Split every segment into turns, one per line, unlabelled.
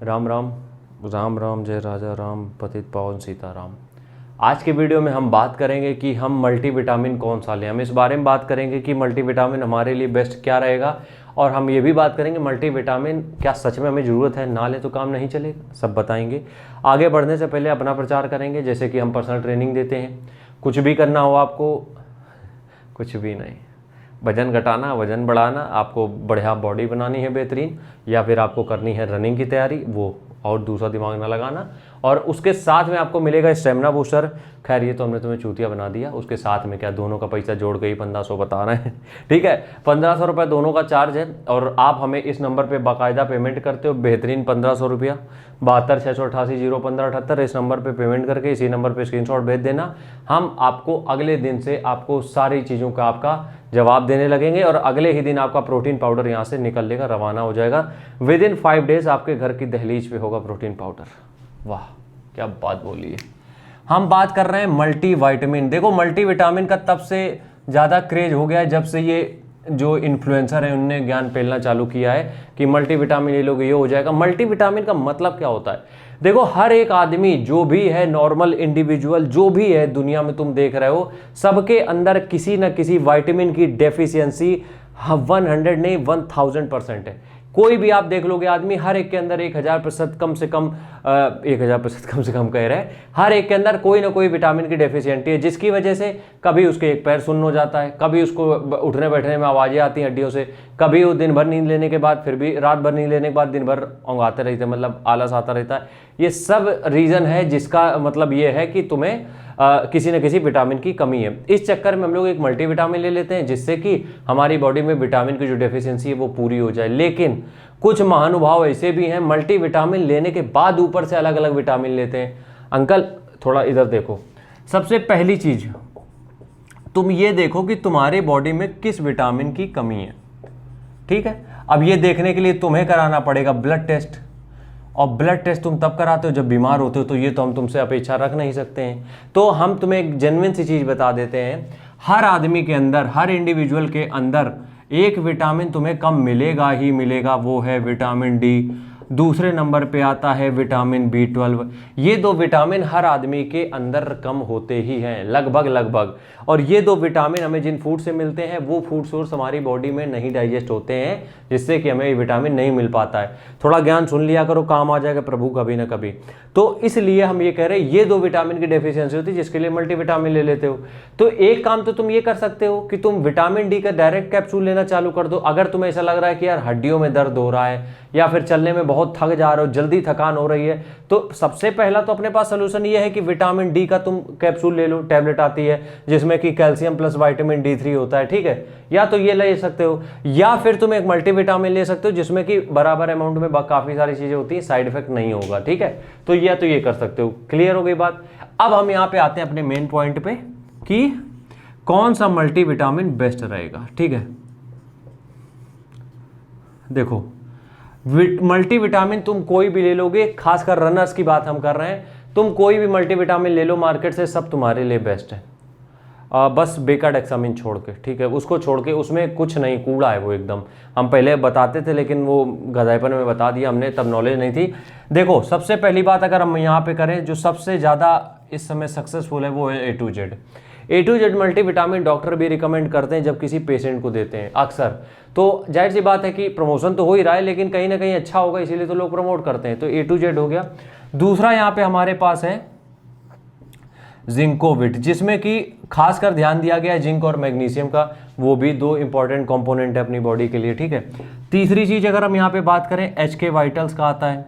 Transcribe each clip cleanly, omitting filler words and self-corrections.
राम राम राम राम जय राजा राम पतित पावन सीताराम। आज के वीडियो में हम बात करेंगे कि हम मल्टीविटामिन कौन सा लें। हम इस बारे में बात करेंगे कि मल्टीविटामिन हमारे लिए बेस्ट क्या रहेगा, और हम ये भी बात करेंगे मल्टीविटामिन क्या सच में हमें ज़रूरत है, ना ले तो काम नहीं चलेगा, सब बताएंगे। आगे बढ़ने से पहले अपना प्रचार करेंगे, जैसे कि हम पर्सनल ट्रेनिंग देते हैं। कुछ भी करना हो आपको, कुछ भी नहीं, वजन घटाना, वजन बढ़ाना, आपको बढ़िया बॉडी बनानी है बेहतरीन, या फिर आपको करनी है रनिंग की तैयारी, वो और दूसरा दिमाग ना लगाना। और उसके साथ में आपको मिलेगा स्टेमिना बूस्टर। खैर ये तो हमने तुम्हें चूतिया बना दिया, उसके साथ में क्या, दोनों का पैसा जोड़ के ही 1500 बता रहे हैं। ठीक है, 1500 रुपये दोनों का चार्ज है, और आप हमें इस नंबर पे बाकायदा पेमेंट करते हो, बेहतरीन 1500 रुपया 7268801578। इस नंबर पे पेमेंट करके इसी नंबर पे स्क्रीनशॉट भेज देना। हम आपको अगले दिन से आपको सारी चीज़ों का आपका जवाब देने लगेंगे, और अगले ही दिन आपका प्रोटीन पाउडर यहाँ से निकल लेगा, रवाना हो जाएगा। विद इन 5 डेज आपके घर की दहलीज पे होगा प्रोटीन पाउडर। वाह क्या बात बोली है। हम बात कर रहे हैं मल्टीविटामिन। देखो मल्टीविटामिन का तब से ज़्यादा क्रेज हो गया है जब से ये जो इन्फ्लुएंसर है उनने ज्ञान फैलना चालू किया है कि मल्टीविटामिन ये लोग ये हो जाएगा। मल्टीविटामिन का मतलब क्या होता है? देखो हर एक आदमी जो भी है, नॉर्मल इंडिविजुअल जो भी है दुनिया में तुम देख रहे हो, सबके अंदर किसी न किसी विटामिन की डेफिशिएंसी 100 नहीं 1000% है। कोई भी आप देख लोगे आदमी, हर एक के अंदर 1000% कम से कम 1000% कम से कम कह रहे हैं, हर एक के अंदर कोई ना कोई विटामिन की डेफिशिएंसी है, जिसकी वजह से कभी उसके एक पैर सुन्न हो जाता है, कभी उसको उठने बैठने में आवाज़ें आती हैं हड्डियों से, कभी वो दिन भर नींद लेने के बाद, फिर भी रात भर नींद लेने के बाद दिन भर औंघाते रहते हैं, मतलब आलस आता रहता है। ये सब रीज़न है, जिसका मतलब ये है कि तुम्हें किसी न किसी विटामिन की कमी है। इस चक्कर में हम लोग एक मल्टीविटामिन ले लेते हैं, जिससे कि हमारी बॉडी में विटामिन की जो डेफिशिएंसी है वो पूरी हो जाए। लेकिन कुछ महानुभाव ऐसे भी हैं मल्टीविटामिन लेने के बाद ऊपर से अलग अलग विटामिन लेते हैं। अंकल थोड़ा इधर देखो। सबसे पहली चीज तुम ये देखो कि तुम्हारे बॉडी में किस विटामिन की कमी है। ठीक है, अब ये देखने के लिए तुम्हें कराना पड़ेगा ब्लड टेस्ट, और ब्लड टेस्ट तुम तब कराते हो जब बीमार होते हो, तो ये तो हम तुमसे अपेक्षा रख नहीं सकते हैं। तो हम तुम्हें एक जेन्युइन सी चीज़ बता देते हैं, हर आदमी के अंदर, हर इंडिविजुअल के अंदर एक विटामिन तुम्हें कम मिलेगा ही मिलेगा, वो है विटामिन डी। दूसरे नंबर पे आता है विटामिन B12। ये दो विटामिन हर आदमी के अंदर कम होते ही हैं, लगभग। और ये दो विटामिन हमें जिन फूड से मिलते हैं वो फूड सोर्स हमारी बॉडी में नहीं डाइजेस्ट होते हैं, जिससे कि हमें ये विटामिन नहीं मिल पाता है। थोड़ा ज्ञान सुन लिया करो, काम आ जाएगा प्रभु कभी ना कभी। तो इसलिए हम ये कह रहे हैं ये दो विटामिन की डेफिशिएंसी होती है, जिसके लिए मल्टीविटामिन ले लेते हो। तो एक काम तो तुम ये कर सकते हो कि तुम विटामिन डी का डायरेक्ट कैप्सूल लेना चालू कर दो। अगर तुम्हें ऐसा लग रहा है कि यार हड्डियों में दर्द हो रहा है, या फिर चलने में बहुत थक जा रहे हो, जल्दी थकान हो रही है, तो सबसे पहला तो अपने पास सोल्यूशन ये है कि विटामिन डी का तुम कैप्सूल ले लो। टैबलेट आती है जिसमें कि कैल्शियम प्लस विटामिन D3 होता है। ठीक है, या तो ये ले सकते हो, या फिर तुम एक मल्टीविटामिन ले सकते हो जिसमें कि बराबर अमाउंट में काफी सारी चीजें होती है, साइड इफेक्ट नहीं होगा। ठीक है, तो ये कर सकते हो। क्लियर हो गई बात। अब हम यहाँ पे आते हैं अपने मेन पॉइंट पे कि कौन सा मल्टीविटामिन बेस्ट रहेगा। ठीक है, देखो मल्टीविटामिन तुम कोई भी ले लोगे, खासकर रनर्स की बात हम कर रहे हैं, तुम कोई भी मल्टीविटामिन ले लो मार्केट से, सब तुम्हारे लिए बेस्ट है। बस बेकाडेक्सामिन छोड़ के, ठीक है, उसको छोड़ के, उसमें कुछ नहीं, कूड़ा है वो एकदम। हम पहले बताते थे लेकिन वो गधाईपन में बता दिया हमने, तब नॉलेज नहीं थी। देखो सबसे पहली बात अगर हम यहाँ पे करें, जो सबसे ज़्यादा इस समय सक्सेसफुल है वो है A to Z multivitamin. Doctor भी रिकमेंड करते हैं जब किसी पेशेंट को देते हैं अक्सर। तो जाहिर सी बात है कि प्रमोशन तो हो ही रहा है, लेकिन कहीं ना कहीं अच्छा होगा, इसीलिए तो लोग प्रमोट करते हैं। तो A to Z हो गया। दूसरा यहाँ पे हमारे पास है जिंकोविट, जिसमें कि खासकर ध्यान दिया गया है जिंक और मैग्नीशियम का, वो भी दो इंपॉर्टेंट कंपोनेंट है अपनी बॉडी के लिए। ठीक है, तीसरी चीज अगर हम यहाँ पे बात करें HK वाइटल्स का आता है।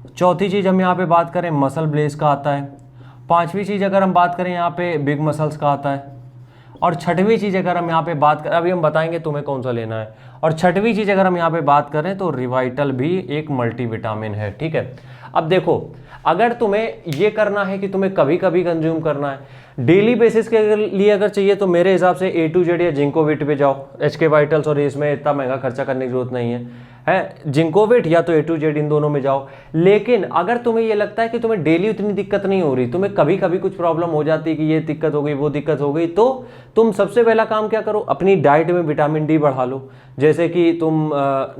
चौथी चीज हम यहाँ पे बात करें मसल ब्लेस का आता है। पांचवी चीज अगर हम बात करें यहाँ पे बिग मसल्स का आता है। और छठवीं चीज अगर हम यहाँ पे बात करें, अभी हम बताएंगे तुम्हें कौन सा लेना है, और छठवीं चीज अगर हम यहाँ पे बात करें तो रिवाइटल भी एक मल्टीविटामिन है। ठीक है, अब देखो अगर तुम्हें ये करना है कि तुम्हें कभी कभी कंज्यूम करना है, डेली बेसिस के लिए अगर चाहिए, तो मेरे हिसाब से A to Z या जिंकोविट पे जाओ। HK वाइटल्स और इसमें इतना महंगा खर्चा करने की जरूरत नहीं है। है जिंकोविट या तो A to Z, इन दोनों में जाओ। लेकिन अगर तुम्हें ये लगता है कि तुम्हें डेली उतनी दिक्कत नहीं हो रही, तुम्हें कभी कभी कुछ प्रॉब्लम हो जाती है कि ये दिक्कत हो गई वो दिक्कत हो गई, तो तुम सबसे पहला काम क्या करो, अपनी डाइट में विटामिन डी बढ़ा लो। जैसे कि तुम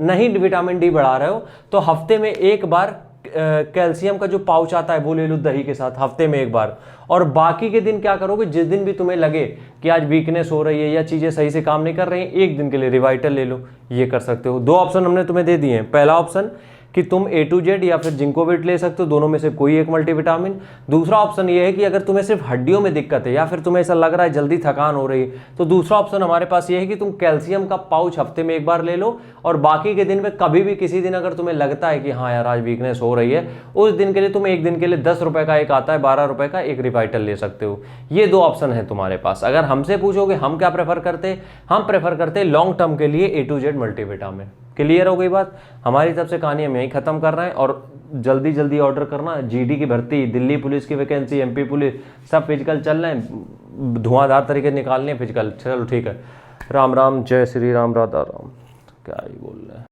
नहीं विटामिन डी बढ़ा रहे हो तो हफ्ते में एक बार कैल्शियम का जो पाउच आता है वो ले लो दही के साथ, हफ्ते में एक बार। और बाकी के दिन क्या करोगे, जिस दिन भी तुम्हें लगे कि आज वीकनेस हो रही है या चीज़ें सही से काम नहीं कर रही हैं, एक दिन के लिए रिवाइटल ले लो, ये कर सकते हो। 2 ऑप्शन हमने तुम्हें दे दिए हैं। पहला ऑप्शन कि तुम A to Z या फिर जिंकोविट ले सकते हो, दोनों में से कोई एक मल्टीविटामिन। दूसरा ऑप्शन ये है कि अगर तुम्हें सिर्फ हड्डियों में दिक्कत है या फिर तुम्हें ऐसा लग रहा है जल्दी थकान हो रही है, तो दूसरा ऑप्शन हमारे पास ये है कि तुम कैल्शियम का पाउच हफ्ते में एक बार ले लो, और बाकी के दिन में कभी भी किसी दिन अगर तुम्हें लगता है कि हाँ यार आज वीकनेस हो रही है, उस दिन के लिए तुम एक दिन के लिए 10 रुपए का एक आता है, 12 रुपए का एक रिवाइटल ले सकते हो। ये 2 ऑप्शन है तुम्हारे पास। अगर हमसे पूछोगे हम क्या प्रेफर करते, हम प्रेफर करते लॉन्ग टर्म के लिए A to Z multivitamin. Clear हो गई बात। हमारी तरफ से कहानी हम यहीं खत्म कर रहे हैं, और जल्दी जल्दी ऑर्डर करना। GD की भर्ती, दिल्ली पुलिस की वैकेंसी, MP पुलिस, सब फिजिकल चल रहे हैं, धुआंधार तरीके निकालने फिजिकल। चलो ठीक है, राम राम, जय श्री राम, राधा राम। क्या ही बोल रहे हैं।